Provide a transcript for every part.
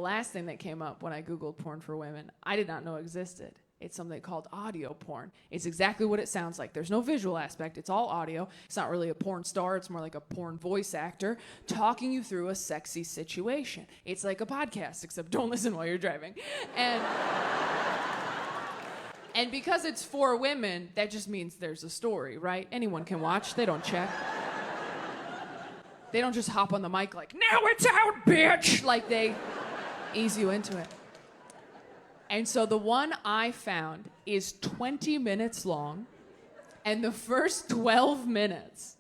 last thing that came up when I Googled porn for women, I did not know existed. It's something called audio porn. It's exactly what it sounds like. There's no visual aspect. It's all audio. It's not really a porn star. It's more like a porn voice actor talking you through a sexy situation. It's like a podcast, except don't listen while you're driving. And because it's for women, that just means there's a story, right? Anyone can watch. They don't check. They don't just hop on the mic like, now it's out, bitch! Like, they ease you into it. And so the one I found is 20 minutes long, and the first 12 minutes,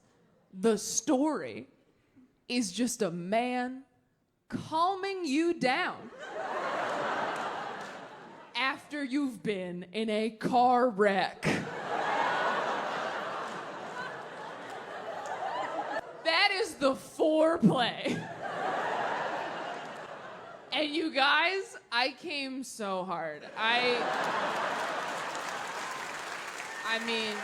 the story is just a man calming you down after you've been in a car wreck. That is the foreplay. And you guys, I came so hard. I mean,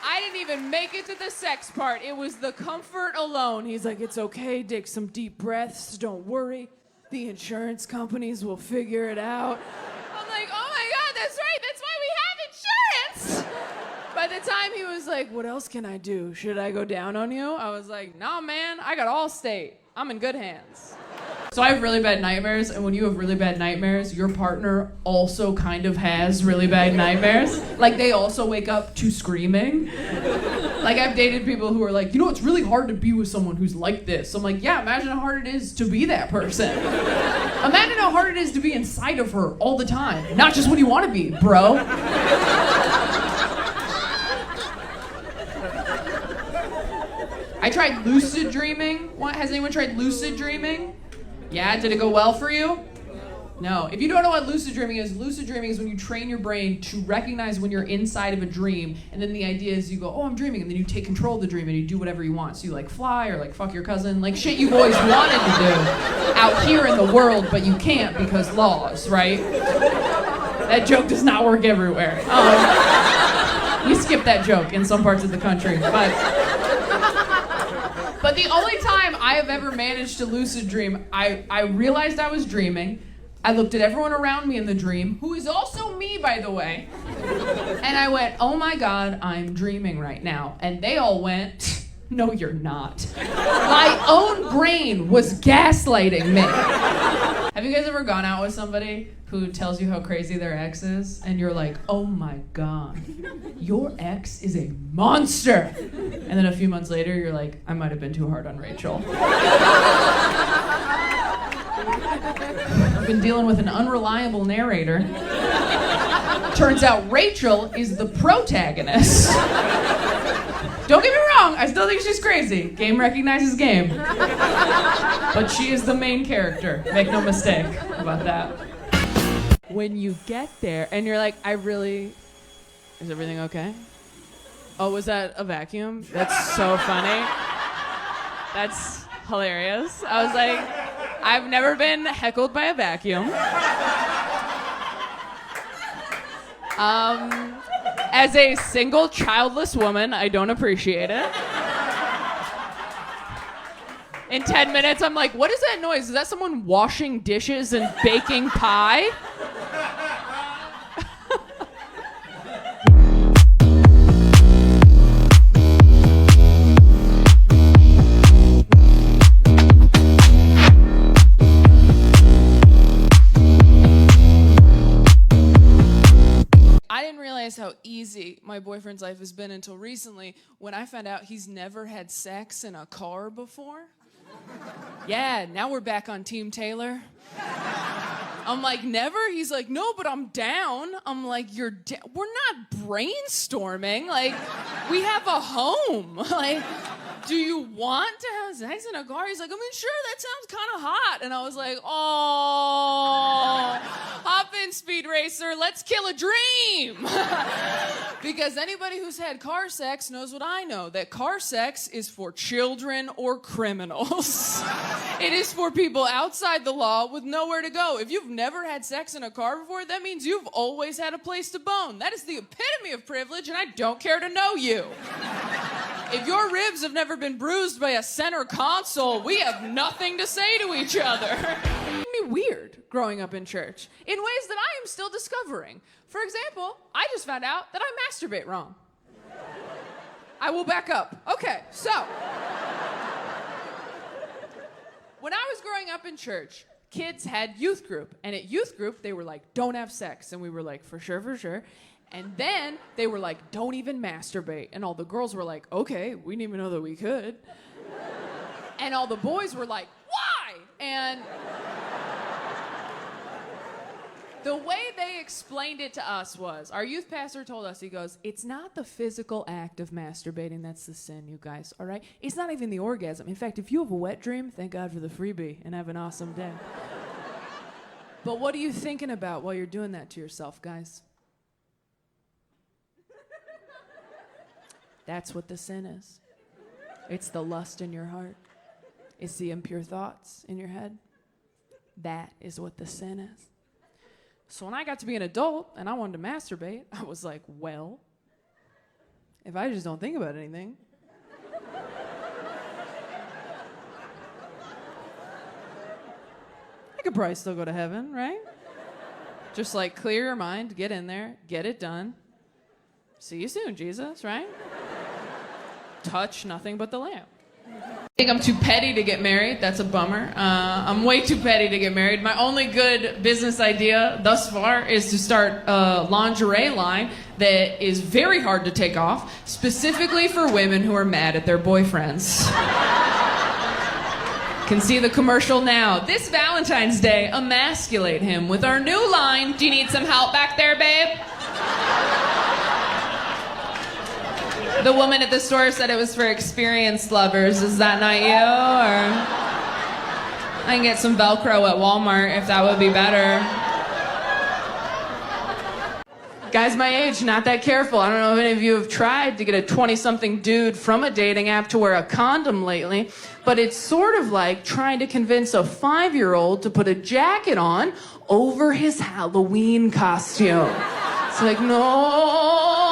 I didn't even make it to the sex part. It was the comfort alone. He's like, it's okay, take some deep breaths, don't worry. The insurance companies will figure it out. I'm like, oh my God, that's right, that's why we have insurance. By the time he was like, what else can I do? Should I go down on you? I was like, nah, man, I got Allstate. I'm in good hands. So I have really bad nightmares, and when you have really bad nightmares, your partner also kind of has really bad nightmares. Like, they also wake up to screaming. Like, I've dated people who are like, you know, it's really hard to be with someone who's like this. I'm like, yeah, imagine how hard it is to be that person. Imagine how hard it is to be inside of her all the time, not just when you want to be, bro. I tried lucid dreaming. Has anyone tried lucid dreaming? Yeah, did it go well for you? No. If you don't know what lucid dreaming is when you train your brain to recognize when you're inside of a dream, and then the idea is you go, oh, I'm dreaming, and then you take control of the dream and you do whatever you want. So you like fly or like fuck your cousin, like shit you always wanted to do out here in the world, but you can't because laws, right? That joke does not work everywhere. We skip that joke in some parts of the country, But the only time I have ever managed to lucid dream, I realized I was dreaming. I looked at everyone around me in the dream, who is also me, by the way. And I went, oh my God, I'm dreaming right now. And they all went, no, you're not. My own brain was gaslighting me. Have you guys ever gone out with somebody who tells you how crazy their ex is? And you're like, oh my God, your ex is a monster. And then a few months later, you're like, I might have been too hard on Rachel. I've been dealing with an unreliable narrator. Turns out Rachel is the protagonist. Don't get me wrong, I still think she's crazy. Game recognizes game. But she is the main character. Make no mistake about that. When you get there and you're like, is everything okay? Oh, was that a vacuum? That's so funny. That's hilarious. I was like, I've never been heckled by a vacuum. As a single childless woman, I don't appreciate it. In 10 minutes, I'm like, what is that noise? Is that someone washing dishes and baking pie? How easy my boyfriend's life has been until recently when I found out he's never had sex in a car before. Yeah, now we're back on Team Taylor. I'm like, never? He's like, no, but I'm down. I'm like, we're not brainstorming. Like, we have a home. Like, do you want to have sex in a car? He's like, I mean, sure, that sounds kind of hot. And I was like, oh, hop in, Speed Racer, let's kill a dream. Because anybody who's had car sex knows what I know, that car sex is for children or criminals. It is for people outside the law with nowhere to go. If you've never had sex in a car before, that means you've always had a place to bone. That is the epitome of privilege, and I don't care to know you. If your ribs have never been bruised by a center console, we have nothing to say to each other. It made me weird growing up in church in ways that I am still discovering. For example, I just found out that I masturbate wrong. I will back up. Okay, so when I was growing up in church, kids had youth group, and at youth group they were like, don't have sex, and we were like, for sure. And then they were like, don't even masturbate, and all the girls were like, okay, we didn't even know that we could. And all the boys were like, why? And the way they explained it to us was, our youth pastor told us, he goes, it's not the physical act of masturbating that's the sin, you guys, all right? It's not even the orgasm. In fact, if you have a wet dream, thank God for the freebie and have an awesome day. But what are you thinking about while you're doing that to yourself, guys? That's what the sin is. It's the lust in your heart. It's the impure thoughts in your head. That is what the sin is. So when I got to be an adult and I wanted to masturbate, I was like, well, if I just don't think about anything, I could probably still go to heaven, right? Just like clear your mind, get in there, get it done. See you soon, Jesus, right? Touch nothing but the lamp. I think I'm too petty to get married. That's a bummer. I'm way too petty to get married. My only good business idea thus far is to start a lingerie line that is very hard to take off, specifically for women who are mad at their boyfriends. Can see the commercial now. This Valentine's Day, emasculate him with our new line. Do you need some help back there, babe? The woman at the store said it was for experienced lovers. Is that not you? Or I can get some Velcro at Walmart if that would be better. Guys my age, not that careful. I don't know if any of you have tried to get a 20-something dude from a dating app to wear a condom lately, but it's sort of like trying to convince a 5-year-old to put a jacket on over his Halloween costume. It's like, no.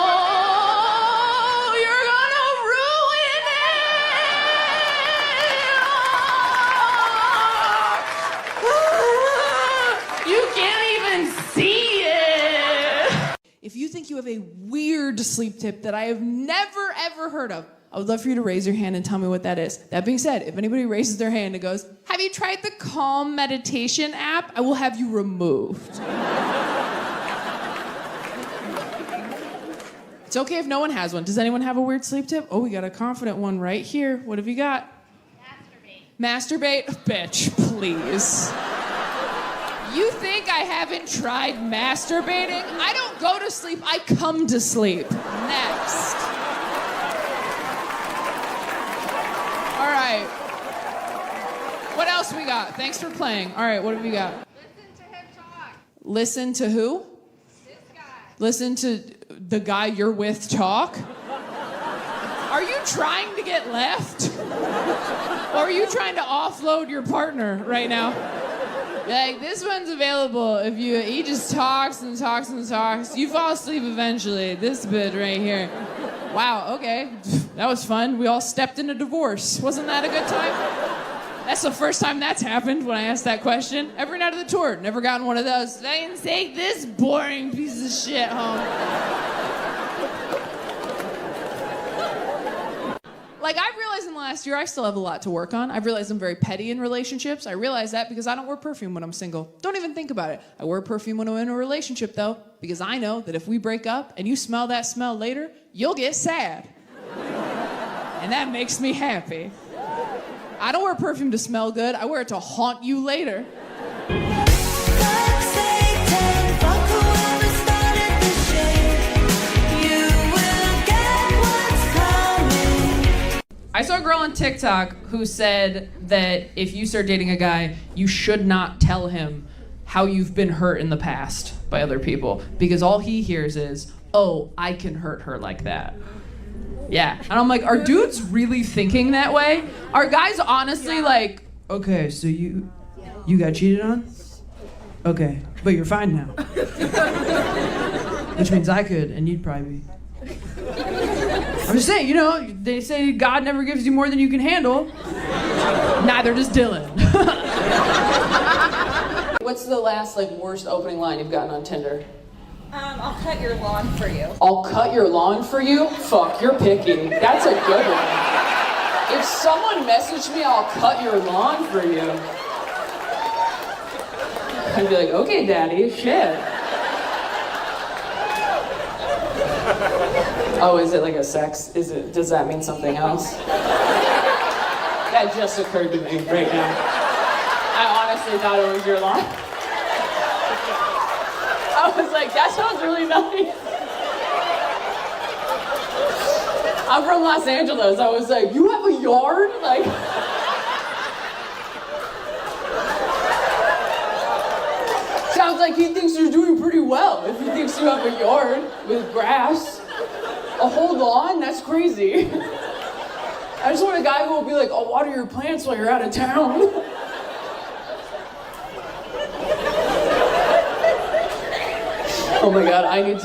If you think you have a weird sleep tip that I have never, ever heard of, I would love for you to raise your hand and tell me what that is. That being said, if anybody raises their hand and goes, have you tried the Calm meditation app? I will have you removed. It's okay if no one has one. Does anyone have a weird sleep tip? Oh, we got a confident one right here. What have you got? Masturbate. Bitch, please. You think I haven't tried masturbating? I don't go to sleep, I come to sleep. Next. All right. What else we got? Thanks for playing. All right, what have we got? Listen to him talk. Listen to who? This guy. Listen to the guy you're with talk? Are you trying to get left? Or are you trying to offload your partner right now? Like, this one's available if he just talks and talks and talks. You fall asleep eventually. This bit right here. Wow, okay. That was fun. We all stepped in a divorce. Wasn't that a good time? That's the first time that's happened when I asked that question. Every night of the tour. Never gotten one of those. I can take this boring piece of shit home. Like, I've realized in the last year I still have a lot to work on. I've realized I'm very petty in relationships. I realize that because I don't wear perfume when I'm single. Don't even think about it. I wear perfume when I'm in a relationship, though, because I know that if we break up and you smell that smell later, you'll get sad. And that makes me happy. I don't wear perfume to smell good. I wear it to haunt you later. I saw a girl on TikTok who said that if you start dating a guy, you should not tell him how you've been hurt in the past by other people, because all he hears is, oh, I can hurt her like that. Yeah. And I'm like, are dudes really thinking that way? Are guys honestly like, okay, so you got cheated on? Okay, but you're fine now. Which means I could, and you'd probably be. I'm just saying, you know, they say God never gives you more than you can handle. Neither does Dylan. What's the last, like, worst opening line you've gotten on Tinder? I'll cut your lawn for you. I'll cut your lawn for you? Fuck, you're picky. That's a good one. If someone messaged me, I'll cut your lawn for you, I'd be like, okay, daddy, shit. Oh, is it like a sex? Does that mean something else? That just occurred to me right now. I honestly thought it was your lawn. I was like, that sounds really nice. I'm from Los Angeles. I was like, you have a yard? Like, sounds like he thinks you're doing pretty well if he thinks you have a yard with grass. A whole lawn? That's crazy. I just want a guy who will be like, I'll water your plants while you're out of town. Oh my God, I need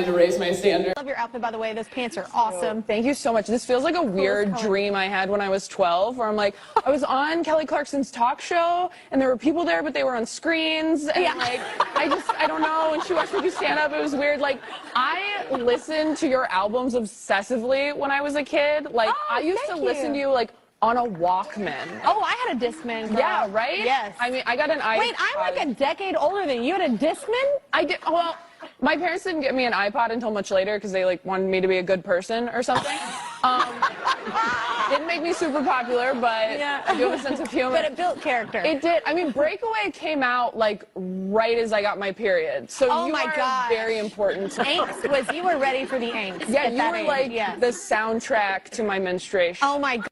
to raise my standard. I love your outfit, by the way. Those pants are awesome. Thank you so much. This feels like a weird dream I had when I was 12, where I'm like, I was on Kelly Clarkson's talk show, and there were people there, but they were on screens, and like, I don't know, and she watched me do stand-up. It was weird. Like, I listened to your albums obsessively when I was a kid. Like, I used to listen to you, like, on a Walkman. Oh, I had a Discman, girl. Yeah, right? Yes. I mean, I got an iPod. Wait, I'm like a decade older than you. You had a Discman? I did, well, my parents didn't get me an iPod until much later because they like wanted me to be a good person or something. Didn't make me super popular, but Yeah. I do have a sense of humor. But it built character. It did. I mean, Breakaway came out like right as I got my period. So Oh you my are gosh. very important to me. Angst was, you were ready for the angst. Yeah, at you that were age. like Yes. the soundtrack to my menstruation. Oh my God.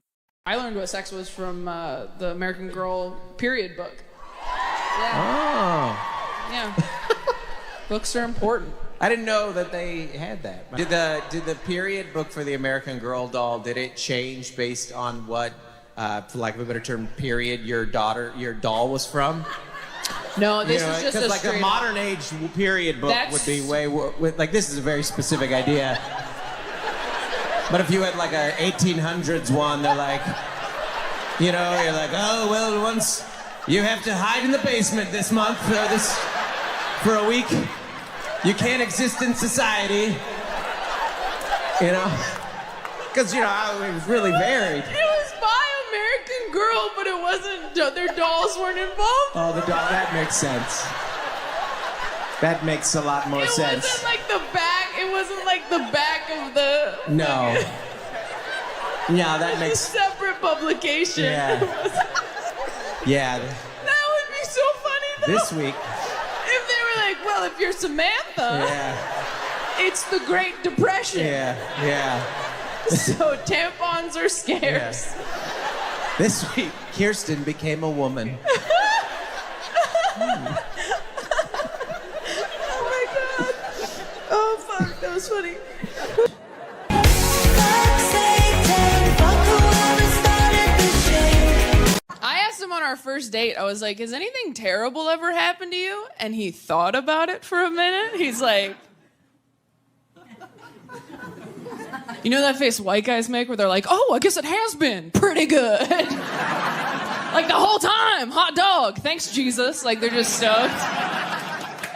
I learned what sex was from the American Girl period book. Oh. Yeah. Books are important. I didn't know that they had that. Did the period book for the American Girl doll, did it change based on what, for lack of a better term, period your doll was from? No, this is just a like a straight modern age period book would be way like this is a very specific idea. But if you had like a 1800s one, they're like, you know, you're like, oh well, once you have to hide in the basement this month for a week. You can't exist in society, you know, because, you know, it was really varied. It was by American Girl, but it wasn't, their dolls weren't involved. Oh, the doll, that makes sense. That makes a lot more sense. It wasn't like the back of the... No. Yeah, that It's makes... a separate publication. Yeah. Yeah. That would be so funny, though. This week. If they were like, well, if you're Samantha, Yeah. it's the Great Depression. Yeah. Yeah. So tampons are scarce. Yeah. This week, Kirsten became a woman. Oh my God. Oh, fuck. That was funny. I asked him on our first date, I was like, has anything terrible ever happened to you? And he thought about it for a minute. He's like, you know that face white guys make where they're like, oh, I guess it has been pretty good. Like the whole time, hot dog, thanks Jesus. Like they're just stoked.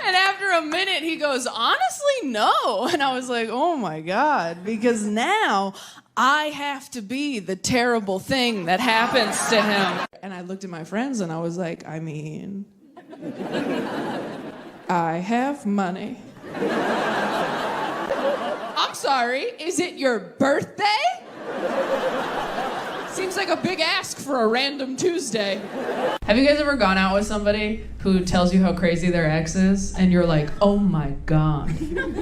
And after a minute, he goes, honestly, no. And I was like, oh my God, because now I have to be the terrible thing that happens to him. And I looked at my friends and I was like, I mean, I have money. I'm sorry, is it your birthday? Seems like a big ask for a random Tuesday. Have you guys ever gone out with somebody who tells you how crazy their ex is, and you're like, oh my God,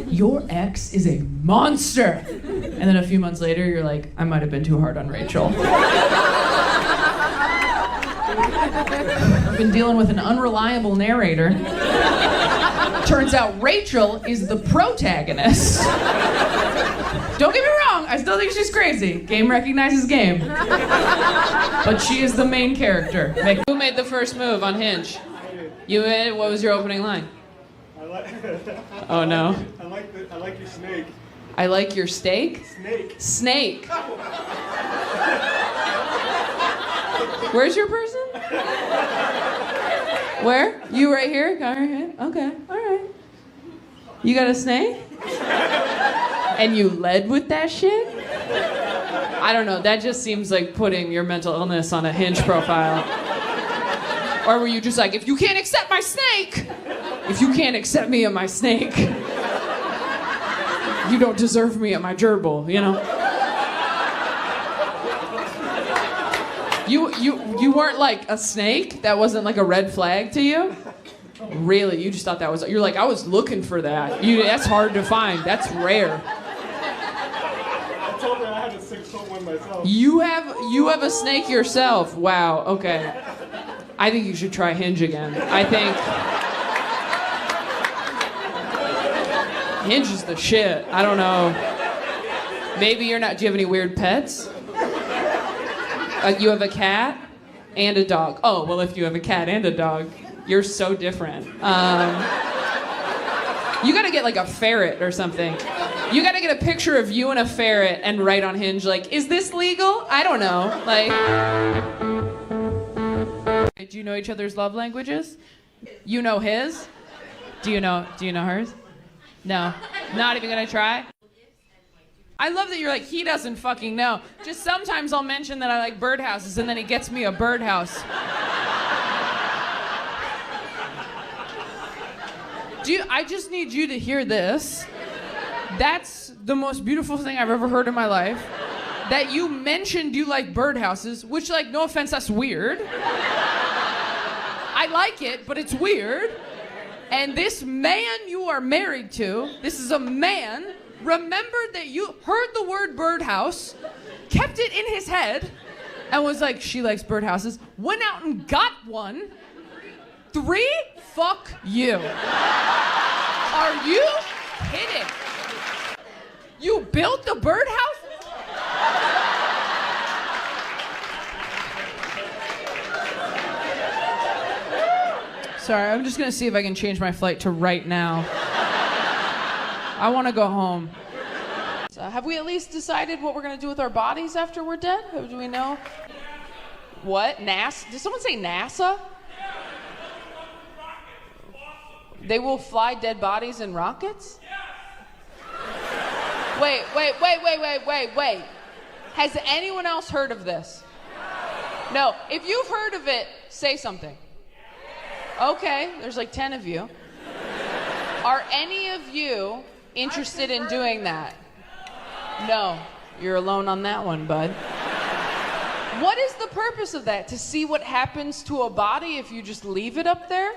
your ex is a monster? And then a few months later, you're like, I might have been too hard on Rachel. I've been dealing with an unreliable narrator. Turns out Rachel is the protagonist. Don't get me wrong, I still think she's crazy. Game recognizes game. But she is the main character. Who made the first move on Hinge? You did? What was your opening line? Oh no. I like your snake. I like your steak. Snake. Where's your person? Where? You right here? Got right here? Okay, all right. You got a snake? And you led with that shit? I don't know, that just seems like putting your mental illness on a Hinge profile. Or were you just like, if you can't accept my snake, if you can't accept me and my snake, you don't deserve me at my gerbil, you know? You weren't like a snake? That wasn't like a red flag to you? Really? You just thought that was... You're like, I was looking for that. That's hard to find. That's rare. I told her I had a 6-foot one myself. You have a snake yourself. Wow, okay. I think you should try Hinge again. I think... Hinge is the shit. I don't know. Maybe you're not... Do you have any weird pets? You have a cat and a dog. Oh, well, if you have a cat and a dog, you're so different. You gotta get like a ferret or something. You gotta get a picture of you and a ferret and write on Hinge like, is this legal? I don't know. Like, do you know each other's love languages? You know his? Do you know hers? No. Not even gonna try? I love that you're like, he doesn't fucking know. Just sometimes I'll mention that I like birdhouses and then he gets me a birdhouse. I just need you to hear this. That's the most beautiful thing I've ever heard in my life. That you mentioned you like birdhouses, which, like, no offense, that's weird. I like it, but it's weird. And this man you are married to, this is a man, remembered that you heard the word birdhouse, kept it in his head, and was like, she likes birdhouses, went out and got one. 3? Fuck you. Are you kidding? You built the birdhouse? Sorry, I'm just gonna see if I can change my flight to right now. I want to go home. So have we at least decided what we're going to do with our bodies after we're dead? Do we know? What? NASA? Did someone say NASA? They will fly dead bodies in rockets? Wait. Has anyone else heard of this? No. If you've heard of it, say something. Okay, there's like 10 of you. Are any of you interested in doing that? No. You're alone on that one, bud. What is the purpose of that? To see what happens to a body if you just leave it up there?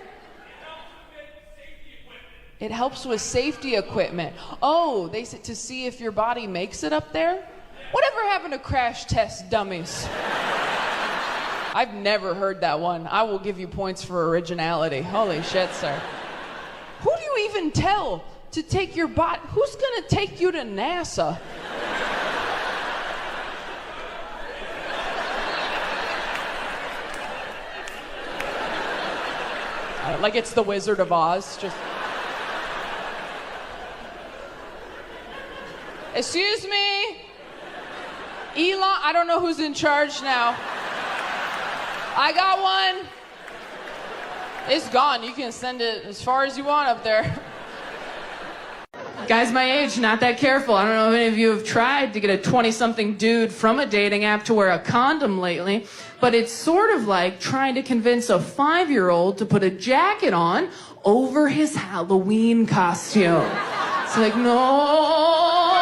It helps with safety equipment. Oh, they said to see if your body makes it up there? Whatever happened to crash test dummies? I've never heard that one. I will give you points for originality. Holy shit, sir. Who do you even tell to take your body? Who's gonna take you to NASA? Like it's the Wizard of Oz, just... Excuse me? Elon, I don't know who's in charge now. I got one. It's gone. You can send it as far as you want up there. Guys my age, not that careful. I don't know if any of you have tried to get a 20-something dude from a dating app to wear a condom lately, but it's sort of like trying to convince a 5-year-old to put a jacket on over his Halloween costume. It's like, no.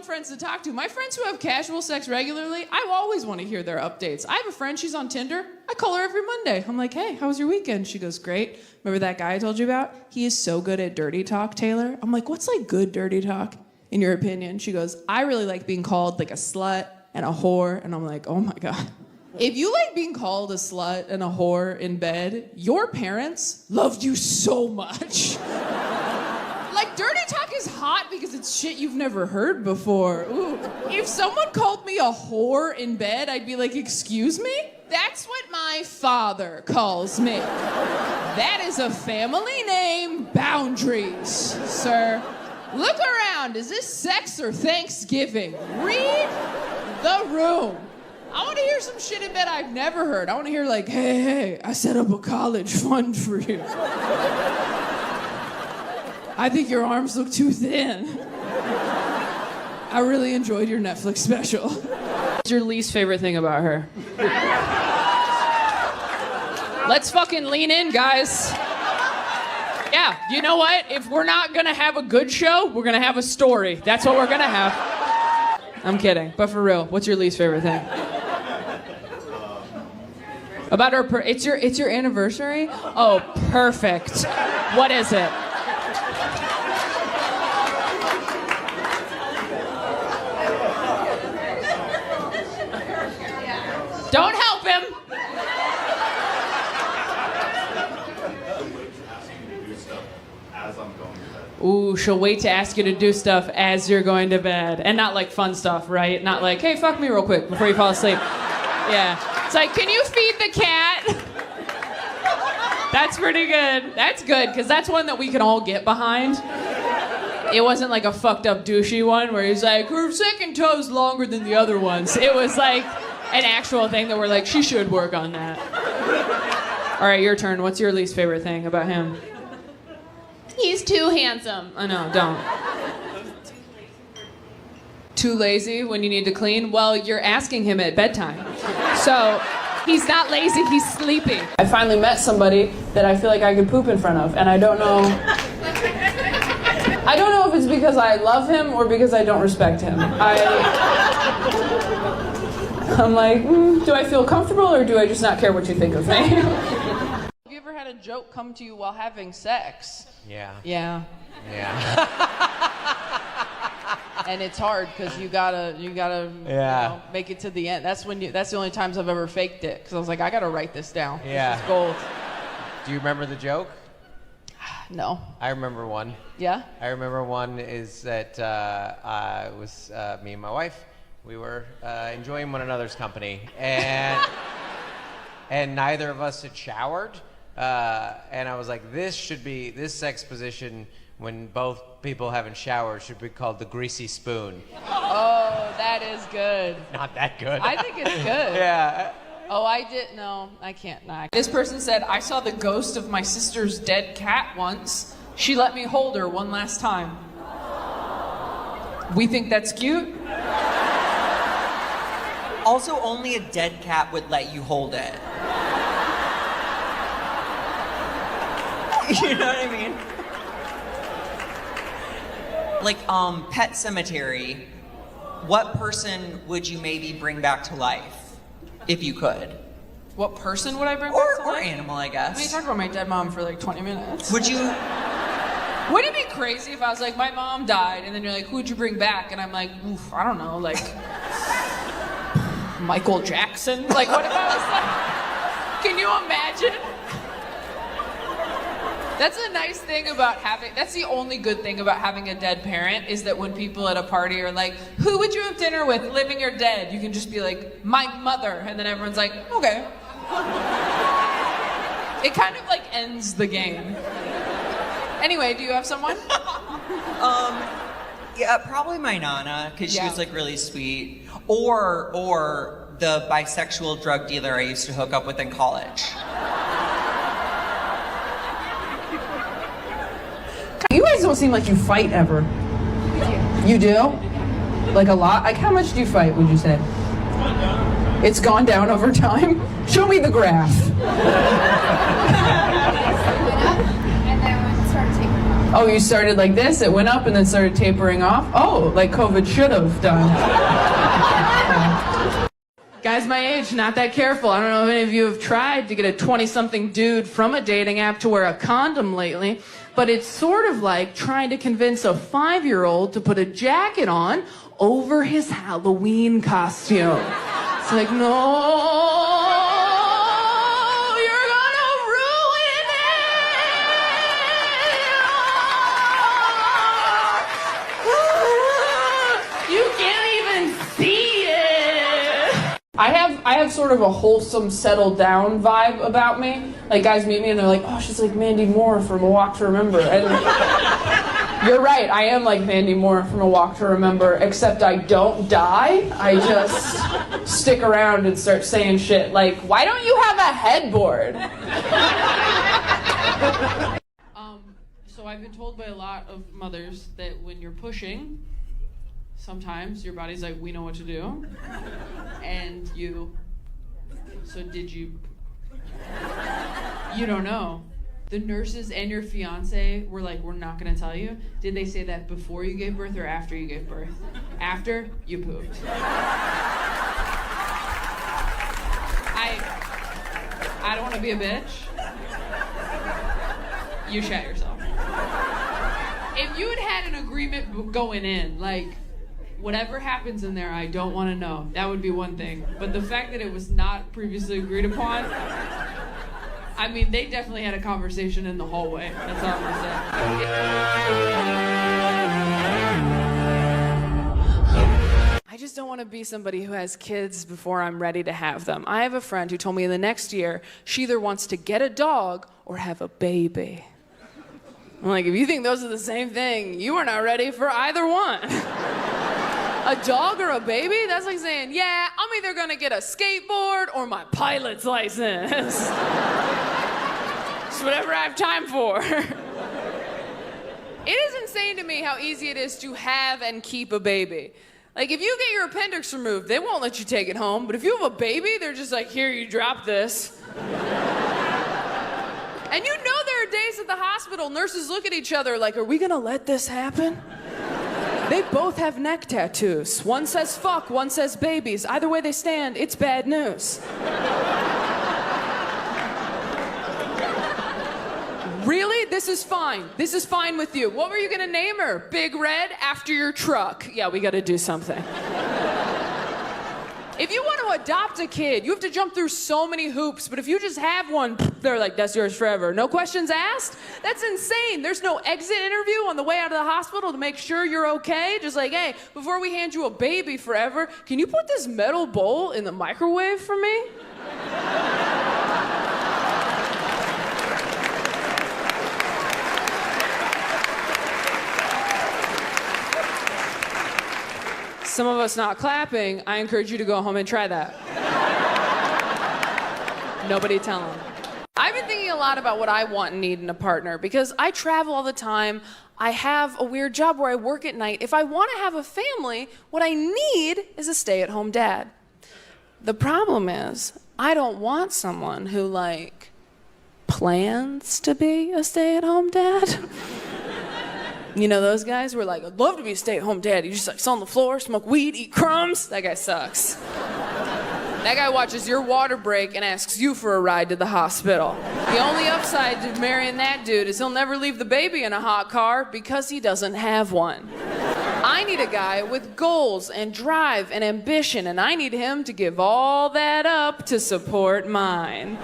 Friends to talk to. My friends who have casual sex regularly, I always want to hear their updates. I have a friend, she's on Tinder. I call her every Monday. I'm like, hey, how was your weekend? She goes, great. Remember that guy I told you about? He is so good at dirty talk, Taylor. I'm like, what's like good dirty talk, in your opinion? She goes, I really like being called like a slut and a whore. And I'm like, oh my God. If you like being called a slut and a whore in bed, your parents loved you so much. Like, dirty talk is hot because it's shit you've never heard before. Ooh. If someone called me a whore in bed, I'd be like, excuse me? That's what my father calls me. That is a family name. Boundaries, sir. Look around. Is this sex or Thanksgiving? Read the room. I want to hear some shit in bed I've never heard. I want to hear like, hey, I set up a college fund for you. I think your arms look too thin. I really enjoyed your Netflix special. What's your least favorite thing about her? Let's fucking lean in, guys. Yeah, you know what? If we're not gonna have a good show, we're gonna have a story. That's what we're gonna have. I'm kidding, but for real, what's your least favorite thing? About her, it's your anniversary? Oh, perfect. What is it? Don't help him. Ooh, she'll wait to ask you to do stuff as you're going to bed. And not like fun stuff, right? Not like, hey, fuck me real quick before you fall asleep. Yeah. It's like, can you feed the cat? That's pretty good. That's good, because that's one that we can all get behind. It wasn't like a fucked up douchey one where he's like, her second toe's longer than the other ones. It was like an actual thing that we're like, she should work on that. All right, your turn. What's your least favorite thing about him? He's too handsome. Oh, no, don't. Too lazy when you need to clean? Well, you're asking him at bedtime. So he's not lazy, he's sleepy. I finally met somebody that I feel like I could poop in front of, and I don't know if it's because I love him or because I don't respect him. I'm like, do I feel comfortable or do I just not care what you think of me? Have you ever had a joke come to you while having sex? Yeah. Yeah. Yeah. And it's hard because you gotta Yeah. you know, make it to the end. That's the only times I've ever faked it, because I was like, I gotta write this down. Yeah. This is gold. Do you remember the joke? No. I remember one. Yeah? I remember one is that it was me and my wife. We were enjoying one another's company, and neither of us had showered. And I was like, this sex position, when both people haven't showered, should be called the greasy spoon. Oh, that is good. Not that good. I think it's good. Yeah. Oh, no, I can't knock. This person said, I saw the ghost of my sister's dead cat once. She let me hold her one last time. We think that's cute? Also, only a dead cat would let you hold it. You know what I mean? Like, Pet Cemetery, what person would you maybe bring back to life, if you could? What person would I bring back to Or life? animal, I I mean, guess. you talked about my dead mom for like 20 minutes. Would you? Wouldn't it be crazy if I was like, my mom died, and then you're like, who'd you bring back? And I'm like, oof, I don't know, like, Michael Jackson? Like, what if I was like, can you imagine? That's a nice thing about that's the only good thing about having a dead parent, is that when people at a party are like, who would you have dinner with, living or dead? You can just be like, my mother, and then everyone's like, okay. It kind of like ends the game. Anyway, do you have someone? Yeah, probably my Nana, because she Yeah. was like really sweet. Or the bisexual drug dealer I used to hook up with in college. You guys don't seem like you fight ever. You do? Like a lot? Like how much do you fight, would you say? It's gone down over time? Show me the graph. And then we started taking off. Oh, you started like this, it went up and then started tapering off? Oh, like COVID should have done. Guys my age, not that careful. I don't know if any of you have tried to get a 20-something dude from a dating app to wear a condom lately, but it's sort of like trying to convince a 5-year-old to put a jacket on over his Halloween costume. It's like, no, you're gonna ruin it. I have sort of a wholesome, settled down vibe about me. Like, guys meet me and they're like, oh, she's like Mandy Moore from A Walk to Remember. And you're right, I am like Mandy Moore from A Walk to Remember, except I don't die. I just stick around and start saying shit like, why don't you have a headboard? So I've been told by a lot of mothers that when you're pushing, sometimes your body's like, we know what to do. And so did you? You don't know. The nurses and your fiance were like, we're not gonna tell you. Did they say that before you gave birth or after you gave birth? After, you pooped. I don't wanna be a bitch. You shat yourself. If you had had an agreement going in, like, whatever happens in there, I don't want to know. That would be one thing. But the fact that it was not previously agreed upon, I mean, they definitely had a conversation in the hallway. That's all I'm going to say. I just don't want to be somebody who has kids before I'm ready to have them. I have a friend who told me in the next year she either wants to get a dog or have a baby. I'm like, if you think those are the same thing, you are not ready for either one. A dog or a baby? That's like saying, yeah, I'm either gonna get a skateboard or my pilot's license. It's whatever I have time for. It is insane to me how easy it is to have and keep a baby. Like, if you get your appendix removed, they won't let you take it home. But if you have a baby, they're just like, here, you drop this. And you know there are days at the hospital, nurses look at each other like, are we gonna let this happen? They both have neck tattoos. One says fuck, one says babies. Either way they stand, it's bad news. Really? This is fine. This is fine with you. What were you gonna name her? Big Red after your truck. Yeah, we gotta do something. If you want to adopt a kid, you have to jump through so many hoops, but if you just have one, they're like, that's yours forever. No questions asked? That's insane. There's no exit interview on the way out of the hospital to make sure you're okay. Just like, hey, before we hand you a baby forever, can you put this metal bowl in the microwave for me? Some of us not clapping, I encourage you to go home and try that. Nobody tell them. I've been thinking a lot about what I want and need in a partner because I travel all the time. I have a weird job where I work at night. If I want to have a family, what I need is a stay-at-home dad. The problem is, I don't want someone who, like, plans to be a stay-at-home dad. You know those guys who are like, I'd love to be a stay-at-home dad. You just like sit on the floor, smoke weed, eat crumbs. That guy sucks. That guy watches your water break and asks you for a ride to the hospital. The only upside to marrying that dude is he'll never leave the baby in a hot car because he doesn't have one. I need a guy with goals and drive and ambition, and I need him to give all that up to support mine.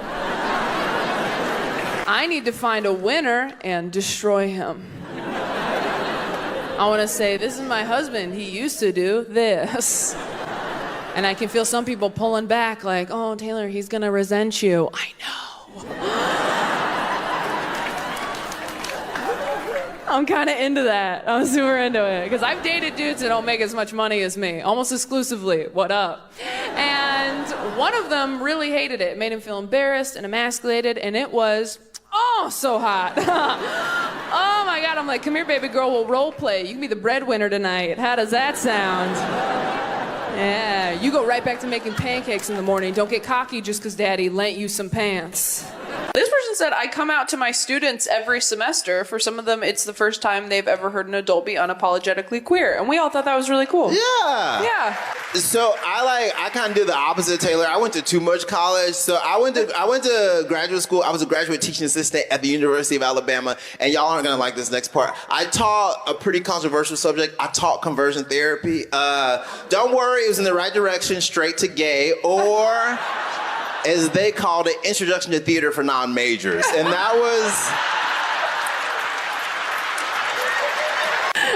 I need to find a winner and destroy him. I want to say, this is my husband. He used to do this. And I can feel some people pulling back like, oh, Taylor, he's going to resent you. I know. I'm kind of into that. I'm super into it. Because I've dated dudes that don't make as much money as me. Almost exclusively. What up? And one of them really hated it. It made him feel embarrassed and emasculated. And it was, oh, so hot. Oh my God, I'm like, come here, baby girl, we'll role play. You can be the breadwinner tonight. How does that sound? Yeah, you go right back to making pancakes in the morning. Don't get cocky just because daddy lent you some pants. This person said, I come out to my students every semester. For some of them, it's the first time they've ever heard an adult be unapologetically queer. And we all thought that was really cool. Yeah. Yeah. So I kind of do the opposite, Taylor. I went to too much college. So I went to graduate school. I was a graduate teaching assistant at the University of Alabama. And y'all aren't going to like this next part. I taught a pretty controversial subject. I taught conversion therapy. Don't worry, it was in the right direction, straight to gay, or as they called it, introduction to theater for non-majors. And that was...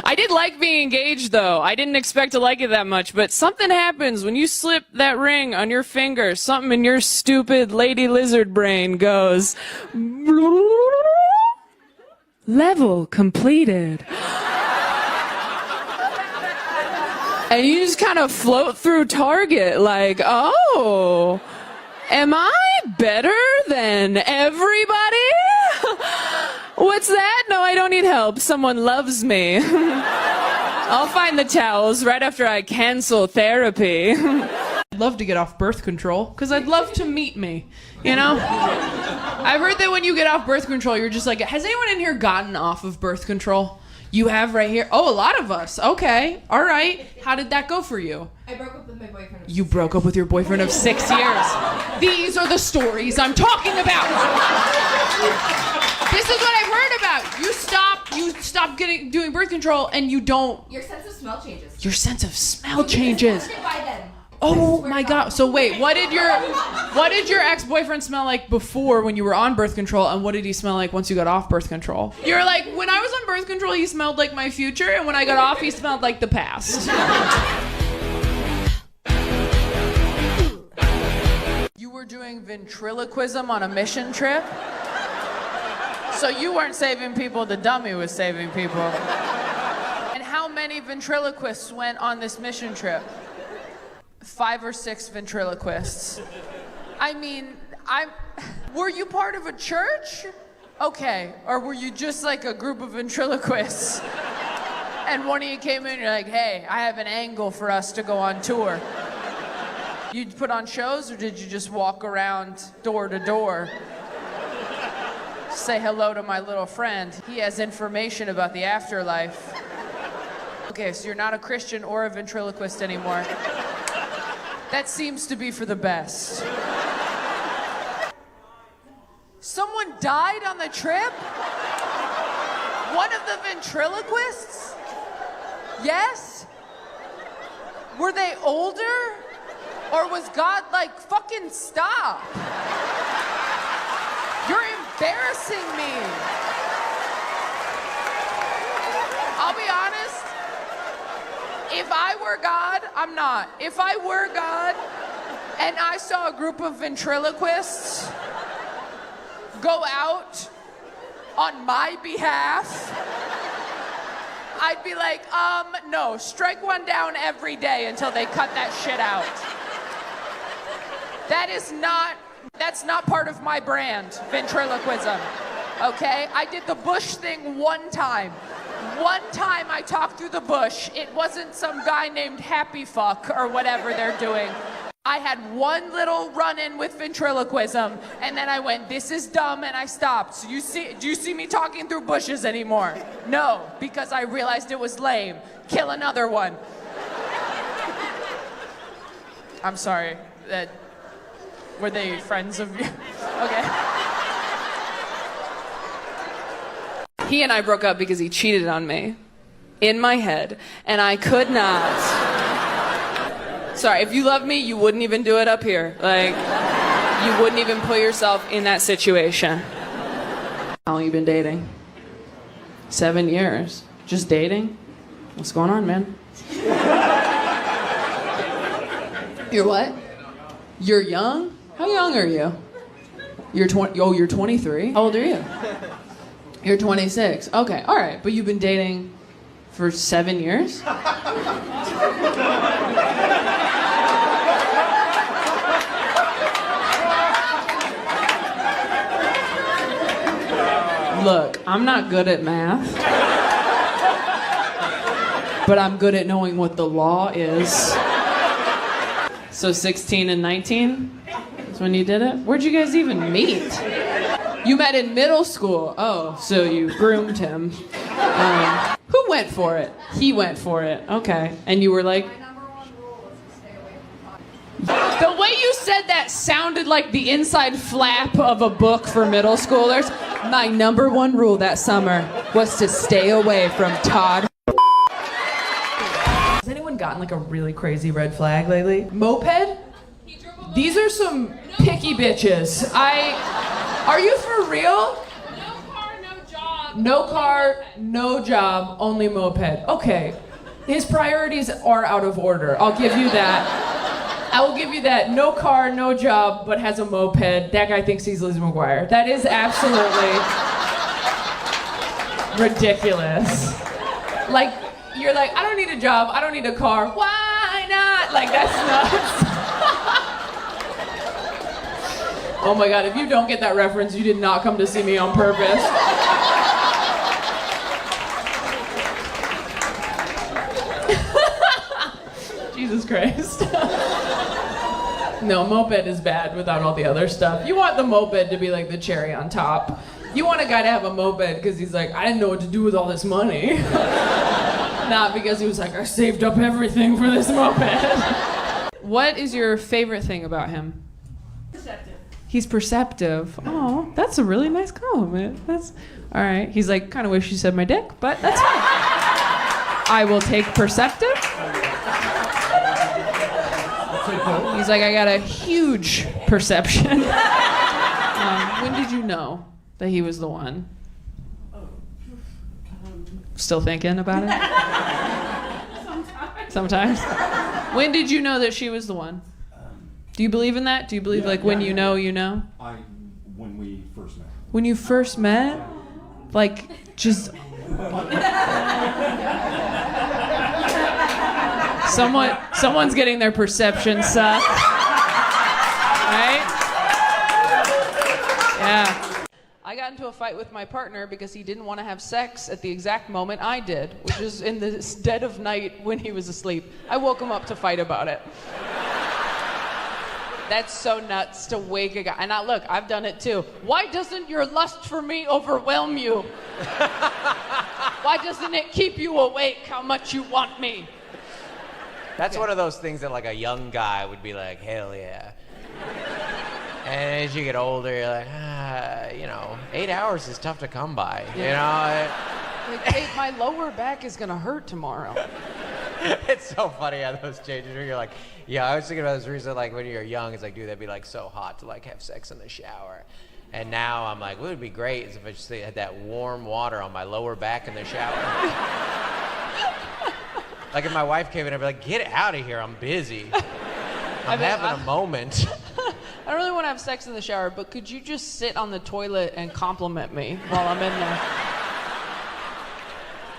I I did like being engaged, though. I didn't expect to like it that much, but something happens when you slip that ring on your finger. Something in your stupid lady lizard brain goes... Level completed. And you just kind of float through Target like, oh, am I better than everybody? What's that? No, I don't need help. Someone loves me. I'll find the towels right after I cancel therapy. I'd love to get off birth control because I'd love to meet me, you know? I've heard that when you get off birth control, you're just like, has anyone in here gotten off of birth control? You have right here? Oh, a lot of us. Okay. All right. How did that go for you? I broke up with my boyfriend. You broke up with your boyfriend of 6 years. These are the stories I'm talking about. This is what I've heard about. You stop doing birth control and you don't. Your sense of smell changes. Your sense of smell changes. By then. Oh my God. So wait, what did your ex-boyfriend smell like before when you were on birth control, and what did he smell like once you got off birth control? You're like, when I was on birth control, he smelled like my future, and when I got off, he smelled like the past. You were doing ventriloquism on a mission trip? So you weren't saving people, the dummy was saving people. And how many ventriloquists went on this mission trip? 5 or 6 ventriloquists. I mean, were you part of a church? Okay, or were you just like a group of ventriloquists? And one of you came in and you're like, hey, I have an angle for us to go on tour. You put on shows, or did you just walk around door to door? Say hello to my little friend. He has information about the afterlife. Okay, so you're not a Christian or a ventriloquist anymore. That seems to be for the best. Someone died on the trip? One of the ventriloquists? Yes? Were they older? Or was God like, fucking stop? You're embarrassing me. I'll be honest. If I were God, I'm not. If I were God and I saw a group of ventriloquists go out on my behalf, I'd be like, no, strike one down every day until they cut that shit out. That's not part of my brand, ventriloquism, okay? I did the bush thing one time. One time I talked through the bush. It wasn't some guy named Happy Fuck or whatever they're doing. I had one little run-in with ventriloquism, and then I went, this is dumb, and I stopped. So do you see me talking through bushes anymore? No, because I realized it was lame. Kill another one. I'm sorry. Were they friends of you? Okay. He and I broke up because he cheated on me in my head, and I could not. Sorry, if you love me, you wouldn't even do it up here. Like, you wouldn't even put yourself in that situation. How long you been dating? 7 years. Just dating? What's going on, man? You're what? You're young? How young are you? You're 20. Oh, you're 23. How old are you? You're 26. Okay, all right. But you've been dating for 7 years? Look, I'm not good at math, but I'm good at knowing what the law is. So 16 and 19 is when you did it? Where'd you guys even meet? You met in middle school. Oh, so you groomed him. Who went for it? He went for it. Okay. And you were like... The way you said that sounded like the inside flap of a book for middle schoolers. My number one rule that summer was to stay away from Todd. Has anyone gotten like a really crazy red flag lately? Moped? These are some picky bitches. Are you for real? No car, no job. No car, no job, only moped. Okay, his priorities are out of order. I'll give you that. I will give you that. No car, no job, but has a moped. That guy thinks he's Liz McGuire. That is absolutely ridiculous. Like, you're like, I don't need a job, I don't need a car. Why not? Like, that's nuts. Oh my God, if you don't get that reference, you did not come to see me on purpose. Jesus Christ. No, moped is bad without all the other stuff. You want the moped to be like the cherry on top. You want a guy to have a moped because he's like, I didn't know what to do with all this money. Not because he was like, I saved up everything for this moped. What is your favorite thing about him? Perceptive. He's perceptive. Oh, that's a really nice compliment. That's all right. He's like, kind of wish you said my dick, but that's fine. I will take perceptive. He's like, I got a huge perception. When did you know that he was the one? Still thinking about it? Sometimes. When did you know that she was the one? Do you believe in that? Do you believe when you know, you know? When we first met. When you first met? Like, just... Someone's getting their perception sucked. Right? Yeah. I got into a fight with my partner because he didn't want to have sex at the exact moment I did, which is in the dead of night when he was asleep. I woke him up to fight about it. That's so nuts to wake a guy. And look, I've done it too. Why doesn't your lust for me overwhelm you? Why doesn't it keep you awake how much you want me? That's one of those things that like a young guy would be like, hell yeah. And as you get older, you're like, 8 hours is tough to come by. Yeah. You know? Like, Kate, my lower back is gonna hurt tomorrow. It's so funny how those changes where you're like, yeah, I was thinking about this recently, like when you're young, it's like, dude, that'd be like so hot to like have sex in the shower. And now I'm like, what would be great is if I just had that warm water on my lower back in the shower. Like if my wife came in, I'd be like, get out of here, I'm busy. I'm having a moment. I don't really want to have sex in the shower, but could you just sit on the toilet and compliment me while I'm in there?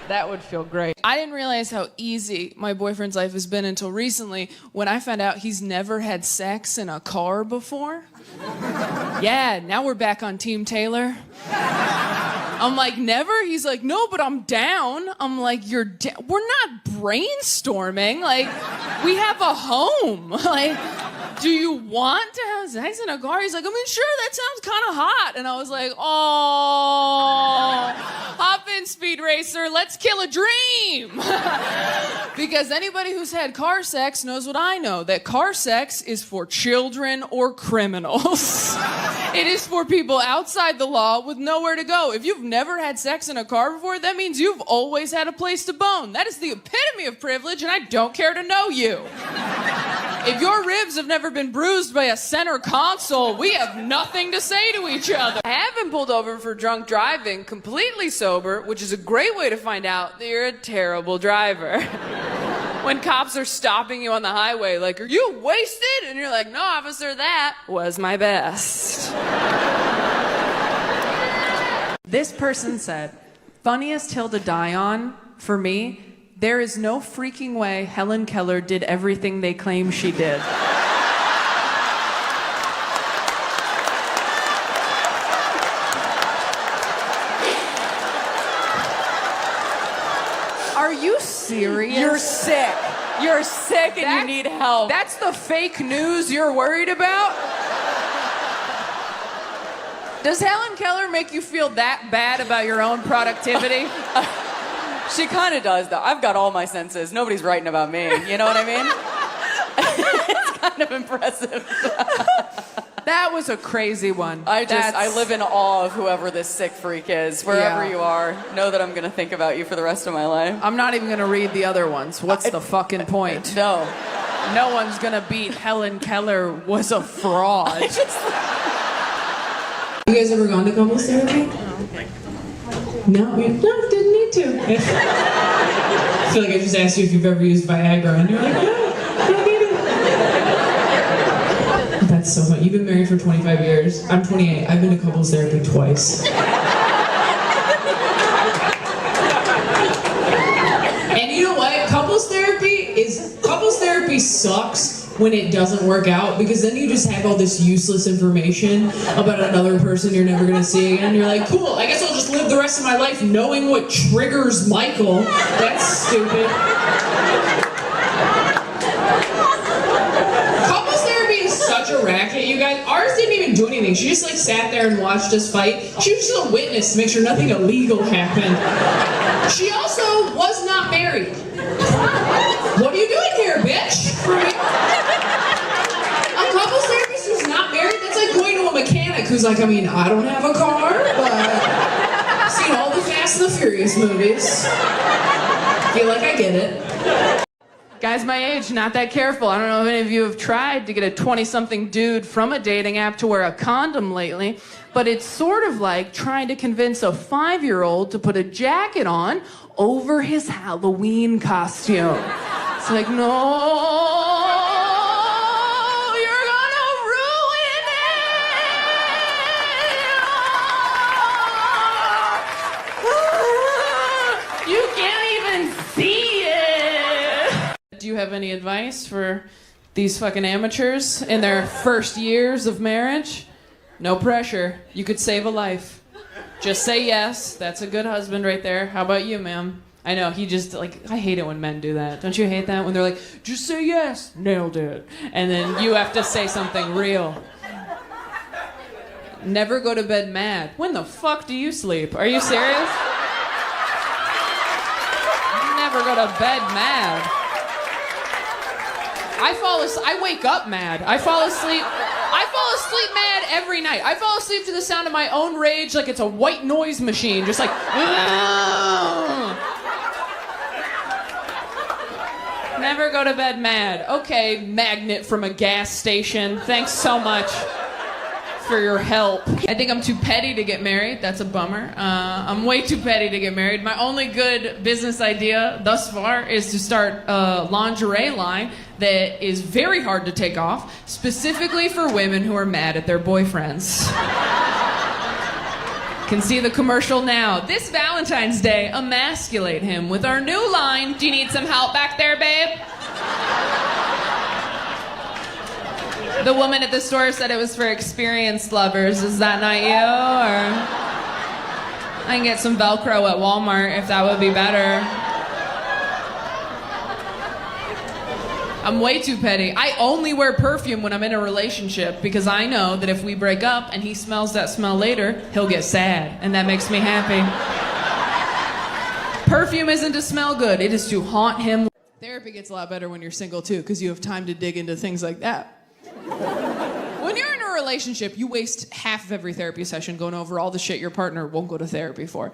That would feel great. I didn't realize how easy my boyfriend's life has been until recently when I found out he's never had sex in a car before. Yeah, now we're back on Team Taylor. I'm like, never? He's like, no, but I'm down. I'm like, we're not brainstorming. Like, we have a home. Like, do you want to have sex in a car? He's like, I mean, sure, that sounds kind of hot. And I was like, oh, hop in, Speed Racer, let's kill a dream. Because anybody who's had car sex knows what I know, that car sex is for children or criminals. It is for people outside the law with nowhere to go. If you've never had sex in a car before, that means you've always had a place to bone. That is the epitome of privilege, and I don't care to know you. If your ribs have never been bruised by a center console, we have nothing to say to each other. I have been pulled over for drunk driving, completely sober, which is a great way to find out that you're a terrible driver. When cops are stopping you on the highway, like, are you wasted? And you're like, no, officer, that was my best. This person said, funniest hill to die on, for me, there is no freaking way Helen Keller did everything they claim she did. Are you serious? You're sick. You're sick and you need help. That's the fake news you're worried about? Does Helen Keller make you feel that bad about your own productivity? She kind of does, though. I've got all my senses. Nobody's writing about me. You know what I mean? It's kind of impressive. That was a crazy one. I live in awe of whoever this sick freak is. Wherever you are, know that I'm going to think about you for the rest of my life. I'm not even going to read the other ones. What's the fucking point? No. No one's going to beat Helen Keller was a fraud. You guys ever gone to couples therapy? Oh, okay. No, didn't need to. I feel like I just asked you if you've ever used Viagra, and you're like, no, don't need it. That's so funny. You've been married for 25 years. I'm 28. I've been to couples therapy twice. And you know what? Couples therapy sucks when it doesn't work out, because then you just have all this useless information about another person you're never gonna see again. You're like, cool, I guess I'll just live the rest of my life knowing what triggers Michael. That's stupid. Couples therapy is such a racket, you guys. Ours didn't even do anything. She just like sat there and watched us fight. She was just a witness to make sure nothing illegal happened. She also was not married. What are you doing here, bitch? A couples therapist who's not married, that's like going to a mechanic who's like, I mean, I don't have a car, but I've seen all the Fast and the Furious movies. Feel like I get it. Guys my age, not that careful. I don't know if any of you have tried to get a 20-something dude from a dating app to wear a condom lately, but it's sort of like trying to convince a 5-year-old to put a jacket on over his Halloween costume. It's like, no, you're gonna ruin it. You can't even see it. Do you have any advice for these fucking amateurs in their first years of marriage? No pressure. You could save a life. Just say yes. That's a good husband right there. How about you, ma'am? I know, he just, like, I hate it when men do that. Don't you hate that? When they're like, just say yes. Nailed it. And then you have to say something real. Never go to bed mad. When the fuck do you sleep? Are you serious? Never go to bed mad. I wake up mad. I fall asleep mad every night. I fall asleep to the sound of my own rage like it's a white noise machine. Just like, never go to bed mad. Okay, magnet from a gas station. Thanks so much for your help. I think I'm too petty to get married. That's a bummer. I'm way too petty to get married. My only good business idea thus far is to start a lingerie line that is very hard to take off, specifically for women who are mad at their boyfriends. Can see the commercial now. This Valentine's Day, emasculate him with our new line. Do you need some help back there, babe? The woman at the store said it was for experienced lovers. Is that not you? Or I can get some Velcro at Walmart if that would be better. I'm way too petty. I only wear perfume when I'm in a relationship because I know that if we break up and he smells that smell later, he'll get sad, and that makes me happy. Perfume isn't to smell good, it is to haunt him. Therapy gets a lot better when you're single too, because you have time to dig into things like that. When you're in a relationship, you waste half of every therapy session going over all the shit your partner won't go to therapy for.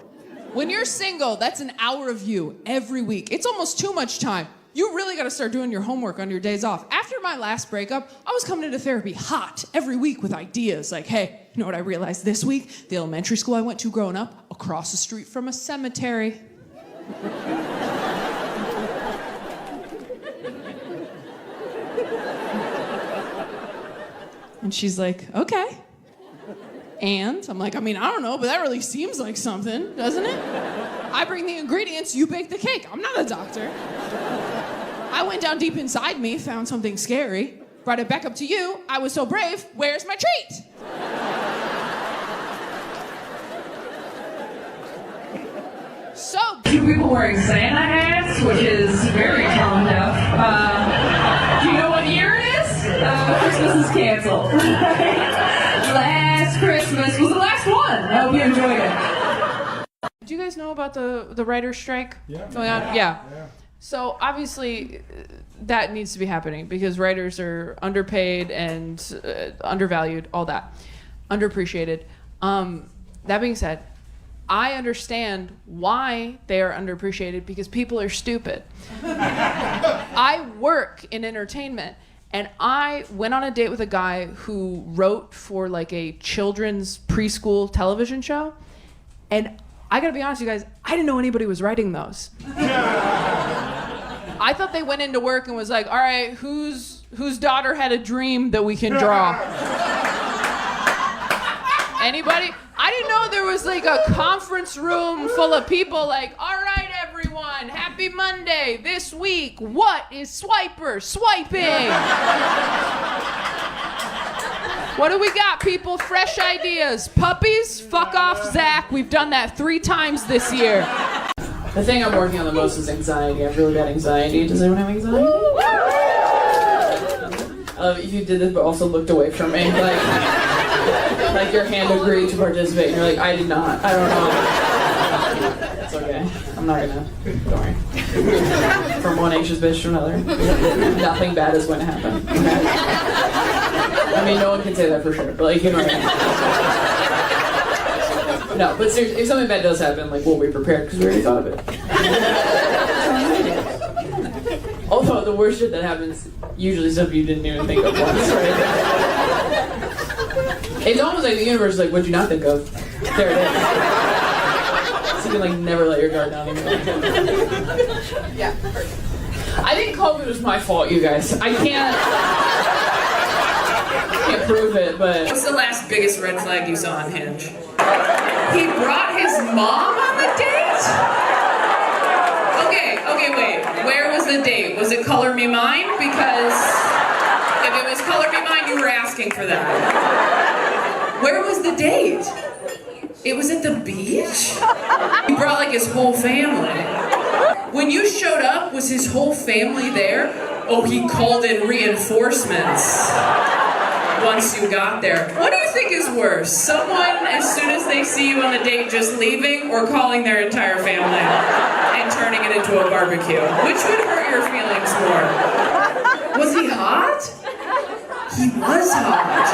When you're single, that's an hour of you every week. It's almost too much time. You really got to start doing your homework on your days off. After my last breakup, I was coming into therapy hot every week with ideas like, hey, you know what I realized this week? The elementary school I went to growing up, across the street from a cemetery. And she's like, okay. And I'm like, I don't know, but that really seems like something, doesn't it? I bring the ingredients, you bake the cake. I'm not a doctor. I went down deep inside me, found something scary, brought it back up to you. I was so brave. Where's my treat? So, two people wearing Santa hats, which is very tone deaf. Do you know what year it is? Christmas is canceled. Last Christmas was the last one. I hope you enjoyed it. Do you guys know about the writer's strike going on? Yeah. So obviously that needs to be happening because writers are underpaid and undervalued, all that, underappreciated. That being said, I understand why they are underappreciated because people are stupid. I work in entertainment and I went on a date with a guy who wrote for like a children's preschool television show, and I gotta be honest, you guys, I didn't know anybody was writing those. I thought they went into work and was like, all right, whose daughter had a dream that we can draw? Anybody? I didn't know there was like a conference room full of people like, all right, everyone, happy Monday. This week, what is Swiper swiping? What do we got, people? Fresh ideas. Puppies? Fuck off, Zach. We've done that 3 times this year. The thing I'm working on the most is anxiety. I have really bad anxiety. Does anyone have anxiety? If you did this but also looked away from me. Like your hand agreed to participate and you're like, I did not. I don't know. It's okay. I'm not gonna. Don't worry. From one anxious bitch to another. Nothing bad is going to happen. Okay? I mean, no one can say that for sure, but like, you know what I mean. No, but seriously, if something bad does happen, like, we'll be prepared because we already thought of it. Although the worst shit that happens, usually stuff you didn't even think of once, right? It's almost like the universe is like, what'd you not think of? There it is. So you can like never let your guard down anymore. Yeah. I think COVID was my fault, you guys. I can't prove it, but... What's the last biggest red flag you saw on Hinge? He brought his mom on the date? Okay, wait. Where was the date? Was it Color Me Mine? Because if it was Color Me Mine, you were asking for that. Where was the date? It was at the beach? He brought like his whole family. When you showed up, was his whole family there? Oh, he called in reinforcements once you got there. What do you think is worse? Someone, as soon as they see you on the date, just leaving, or calling their entire family and turning it into a barbecue? Which would hurt your feelings more? Was he hot? He was hot.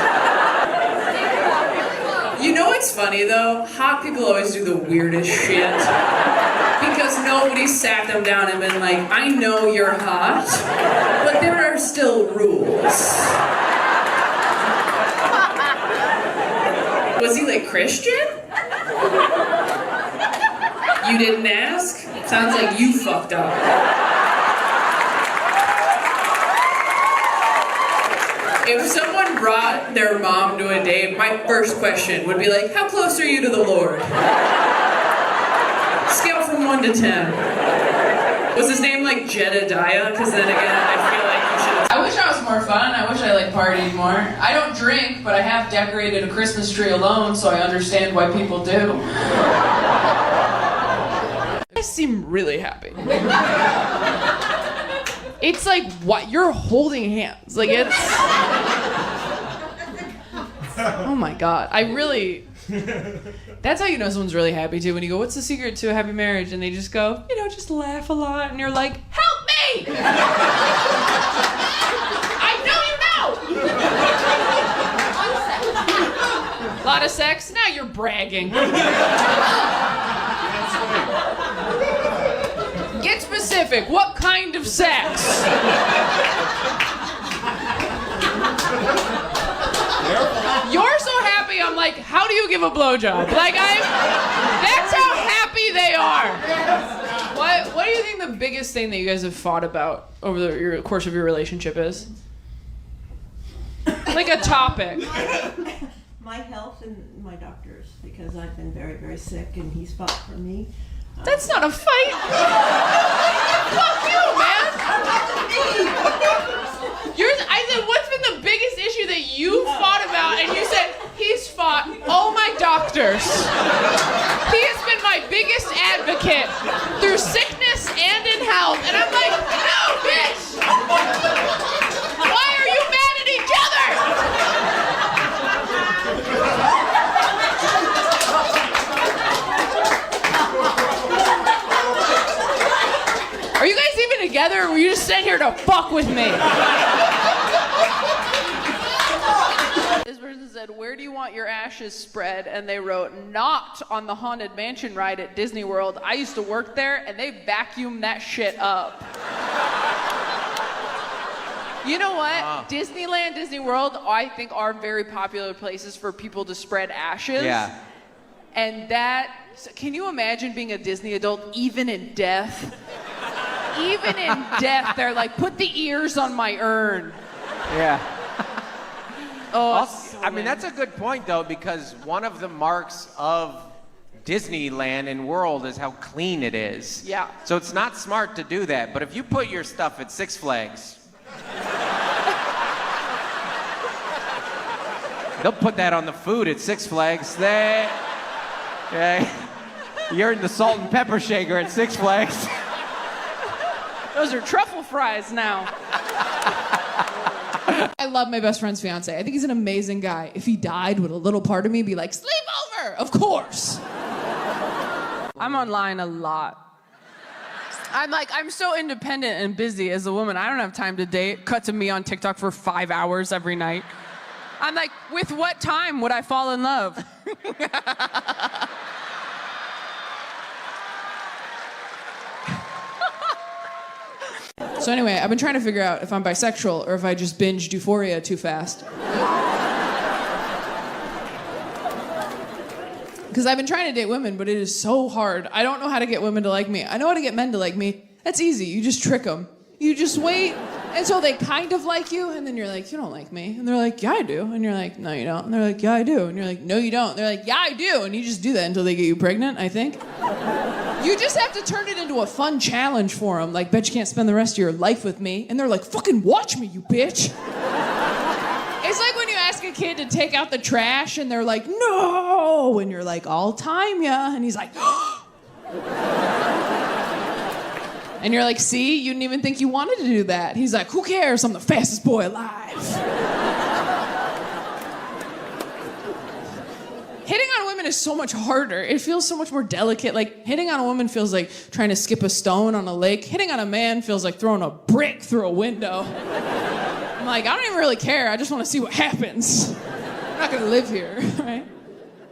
You know what's funny though? Hot people always do the weirdest shit. Because nobody sat them down and been like, I know you're hot, but there are still rules. Was he like Christian? You didn't ask? Sounds like you fucked up. If someone brought their mom to a date, my first question would be like, how close are you to the Lord? Scale from 1 to 10. Was his name like Jedediah? Because then again, I feel like you should have... I wish I was more fun. I wish I like partied more. I don't drink, but I have decorated a Christmas tree alone, so I understand why people do. I seem really happy. It's like, what? You're holding hands. Like, it's... Oh my God. I really... That's how you know someone's really happy too, when you go, what's the secret to a happy marriage? And they just go, you know, just laugh a lot. And you're like, help me! I know you know! A lot of sex? Now you're bragging. Get specific. What kind of sex? You're so happy, I'm like, how do you give a blowjob? Like, that's how happy they are. What do you think the biggest thing that you guys have fought about over the course of your relationship is? Like a topic. My health and my doctors, because I've been very, very sick and he's fought for me. That's not a fight. Fuck you, man. I said, what's been the biggest issue that you fought about? And you said, he's fought all my doctors. He has been my biggest advocate through sickness and in health. And I'm like, no, bitch. Why are you mad at each other? Are you guys even together, or were you just sitting here to fuck with me? This person said, where do you want your ashes spread? And they wrote, not on the Haunted Mansion ride at Disney World. I used to work there, and they vacuumed that shit up. You know what? Disneyland, Disney World, I think are very popular places for people to spread ashes. Yeah. And can you imagine being a Disney adult even in death? Even in death, they're like, put the ears on my urn. Yeah. Oh, I mean, that's a good point, though, because one of the marks of Disneyland and World is how clean it is. Yeah. So it's not smart to do that. But if you put your stuff at Six Flags, they'll put that on the food at Six Flags. You're in the salt and pepper shaker at Six Flags. Those are truffle fries now. I love my best friend's fiance. I think he's an amazing guy. If he died, would a little part of me be like, sleep over? Of course. I'm online a lot. I'm so independent and busy as a woman. I don't have time to date. Cut to me on TikTok for 5 hours every night. I'm like, with what time would I fall in love? So anyway, I've been trying to figure out if I'm bisexual or if I just binged Euphoria too fast. Because I've been trying to date women, but it is so hard. I don't know how to get women to like me. I know how to get men to like me. That's easy. You just trick them. You just wait until they kind of like you, and then you're like, you don't like me. And they're like, yeah, I do. And you're like, no, you don't. And they're like, yeah, I do. And you're like, no, you don't. And they're like, yeah, I do. And you just do that until they get you pregnant, I think. You just have to turn it into a fun challenge for them. Like, bet you can't spend the rest of your life with me. And they're like, fucking watch me, you bitch. It's like when you ask a kid to take out the trash and they're like, no. And you're like, I'll time ya. And he's like, and you're like, see, you didn't even think you wanted to do that. He's like, who cares? I'm the fastest boy alive. Hitting on women is so much harder. It feels so much more delicate. Like, hitting on a woman feels like trying to skip a stone on a lake. Hitting on a man feels like throwing a brick through a window. I'm like, I don't even really care. I just want to see what happens. I'm not going to live here, right?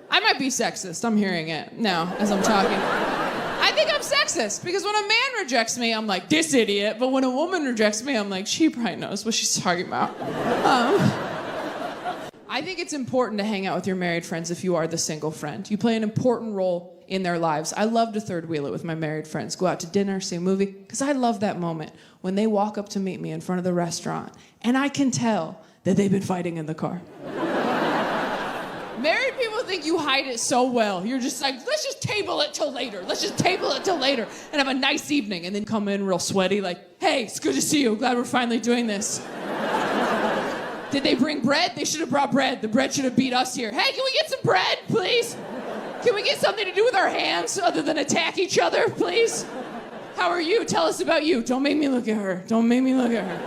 I might be sexist. I'm hearing it now as I'm talking. I think I'm sexist because when a man rejects me, I'm like, this idiot. But when a woman rejects me, I'm like, she probably knows what she's talking about. I think it's important to hang out with your married friends if you are the single friend. You play an important role in their lives. I love to third wheel it with my married friends. Go out to dinner, see a movie, because I love that moment when they walk up to meet me in front of the restaurant and I can tell that they've been fighting in the car. Married people think you hide it so well. You're just like, let's just table it till later. Let's just table it till later and have a nice evening. And then come in real sweaty like, hey, it's good to see you. Glad we're finally doing this. Did they bring bread? They should have brought bread. The bread should have beat us here. Hey, can we get some bread, please? Can we get something to do with our hands other than attack each other, please? How are you? Tell us about you. Don't make me look at her. Don't make me look at her.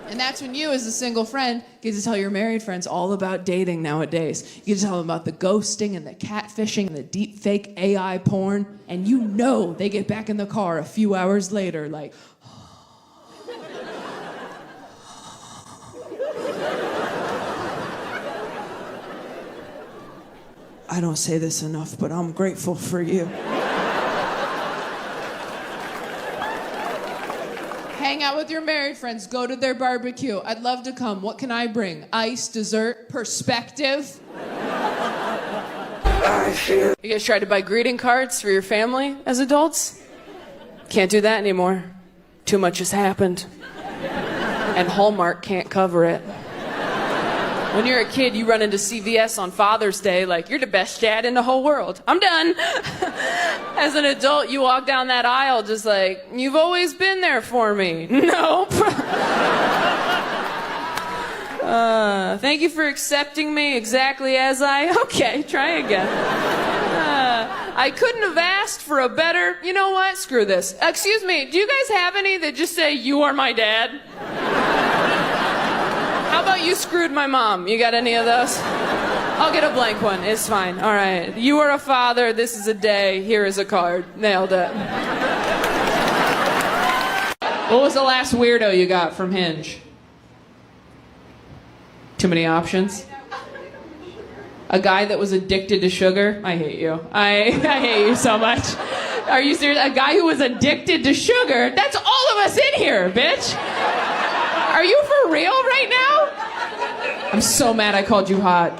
And that's when you, as a single friend, get to tell your married friends all about dating nowadays. You get to tell them about the ghosting and the catfishing and the deep fake AI porn. And you know they get back in the car a few hours later like, I don't say this enough, but I'm grateful for you. Hang out with your married friends. Go to their barbecue. I'd love to come. What can I bring? Ice, dessert, perspective. You guys tried to buy greeting cards for your family as adults? Can't do that anymore. Too much has happened. And Hallmark can't cover it. When you're a kid, you run into CVS on Father's Day like, you're the best dad in the whole world. I'm done. As an adult, you walk down that aisle just like, you've always been there for me. Nope. Thank you for accepting me exactly as I... Okay, try again. I couldn't have asked for a better... You know what? Screw this. Excuse me, do you guys have any that just say, you are my dad? How about you screwed my mom? You got any of those? I'll get a blank one. It's fine. All right. You are a father. This is a day. Here is a card. Nailed it. What was the last weirdo you got from Hinge? Too many options? A guy that was addicted to sugar? I hate you. I hate you so much. Are you serious? A guy who was addicted to sugar? That's all of us in here, bitch. Are you for real right now? I'm so mad I called you hot.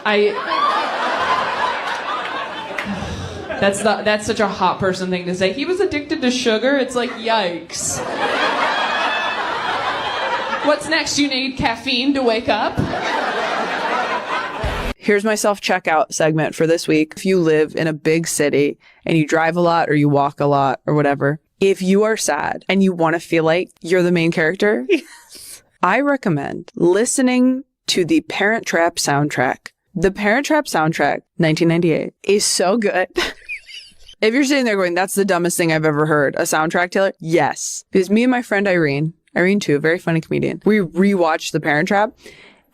That's such a hot person thing to say. He was addicted to sugar. It's like, yikes. What's next? You need caffeine to wake up? Here's my self-checkout segment for this week. If you live in a big city and you drive a lot or you walk a lot or whatever, if you are sad and you want to feel like you're the main character, I recommend listening to the Parent Trap soundtrack. The Parent Trap soundtrack, 1998, is so good. If you're sitting there going, that's the dumbest thing I've ever heard, a soundtrack, Taylor? Yes. Because me and my friend Irene too, a very funny comedian, we rewatched The Parent Trap.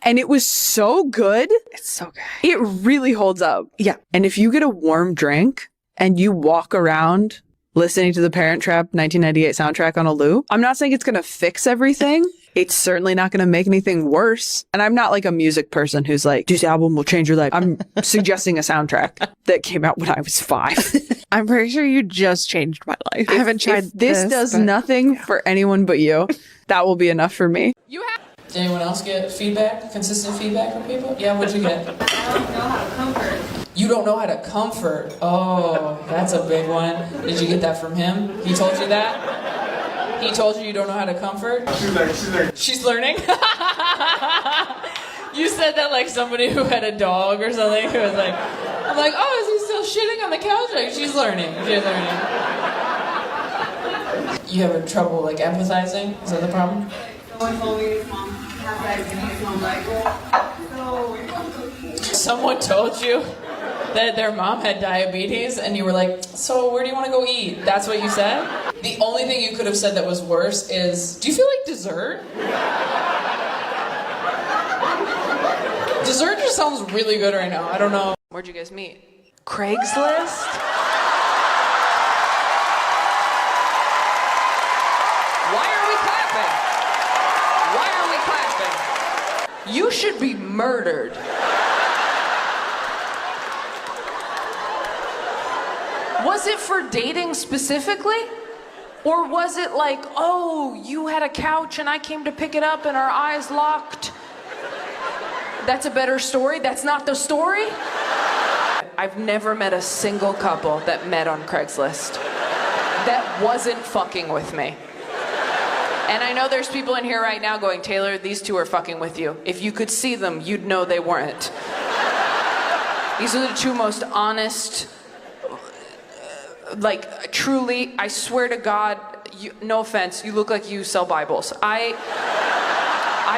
And it was so good. It's so good. It really holds up. Yeah. And if you get a warm drink and you walk around listening to the Parent Trap 1998 soundtrack on a loop, I'm not saying it's going to fix everything. It's certainly not going to make anything worse. And I'm not like a music person who's like, this album will change your life. I'm suggesting a soundtrack that came out when I was 5. I'm pretty sure you just changed my life. I haven't tried this. Does nothing for anyone but you. That will be enough for me. Did anyone else get feedback? Consistent feedback from people? Yeah, what'd you get? I don't know how to comfort. You don't know how to comfort. Oh, that's a big one. Did you get that from him? He told you that? He told you don't know how to comfort? She's learning. You said that like somebody who had a dog or something who was like, I'm like, oh, is he still shitting on the couch? Like, she's learning. She's learning. You have trouble like empathizing? Is that the problem? Someone told me his mom has diabetes, and I'm like, Someone told you that their mom had diabetes, and you were like, so where do you want to go eat? That's what you said? The only thing you could have said that was worse is, do you feel like dessert? Dessert just sounds really good right now. I don't know. Where'd you guys meet? Craigslist? You should be murdered. Was it for dating specifically? Or was it like, oh, you had a couch and I came to pick it up and our eyes locked? That's a better story? That's not the story? I've never met a single couple that met on Craigslist that wasn't fucking with me. And I know there's people in here right now going, Taylor, these two are fucking with you. If you could see them, you'd know they weren't. These are the two most honest, like, truly, I swear to God, no offense, you look like you sell Bibles. I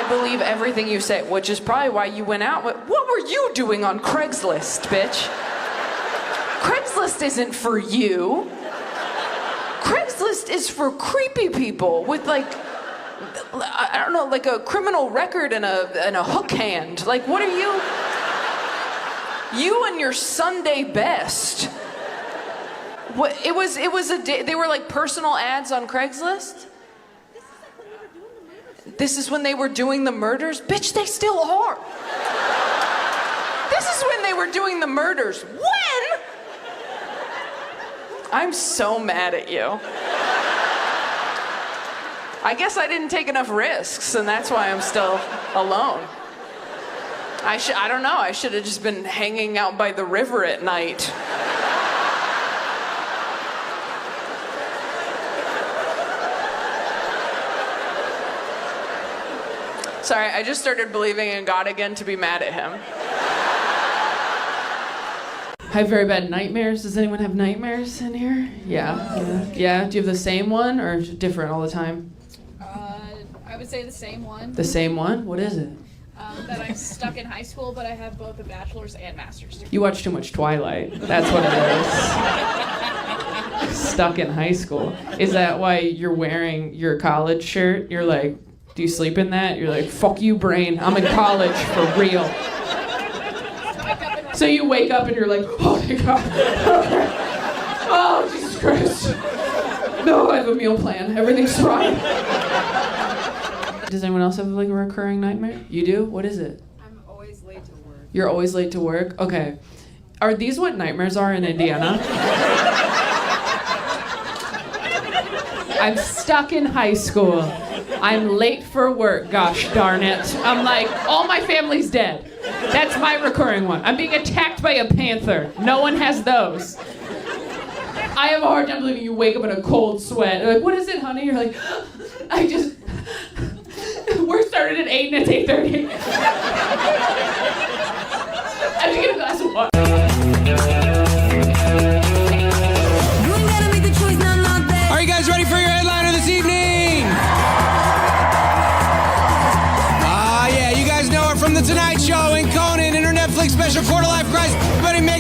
believe everything you say, which is probably why you went out with, what were you doing on Craigslist, bitch? Craigslist isn't for you. Craigslist is for creepy people with like, I don't know, like a criminal record and a hook hand. Like, what are you? You and your Sunday best. What? It was a day. They were like personal ads on Craigslist. This is when they were doing the murders? Bitch, they still are. This is when they were doing the murders. When? I'm so mad at you. I guess I didn't take enough risks, and that's why I'm still alone. I don't know, I should have just been hanging out by the river at night. Sorry, I just started believing in God again to be mad at him. I have very bad nightmares. Does anyone have nightmares in here? Yeah. Yeah. Do you have the same one or different all the time? I would say the same one. The same one? What is it? That I'm stuck in high school, but I have both a bachelor's and master's degree. You watch too much Twilight. That's what it is. Stuck in high school. Is that why you're wearing your college shirt? You're like, do you sleep in that? You're like, fuck you, brain. I'm in college for real. So you wake up and you're like, oh my God. Okay. Oh, Jesus Christ. No, I have a meal plan. Everything's fine. Does anyone else have like a recurring nightmare? You do? What is it? I'm always late to work. You're always late to work? Okay. Are these what nightmares are in Indiana? I'm stuck in high school. I'm late for work, gosh darn it. I'm like, all my family's dead. That's my recurring one. I'm being attacked by a panther. No one has those. I have a hard time believing you wake up in a cold sweat. They're like, what is it, honey? You're like, we're started at 8 and it's 8:30. I have to get a glass of water. Are you guys ready for your headliner this evening? Yeah, you guys know her from The Tonight Show and Conan and her Netflix special Quarter Life Crisis. Everybody make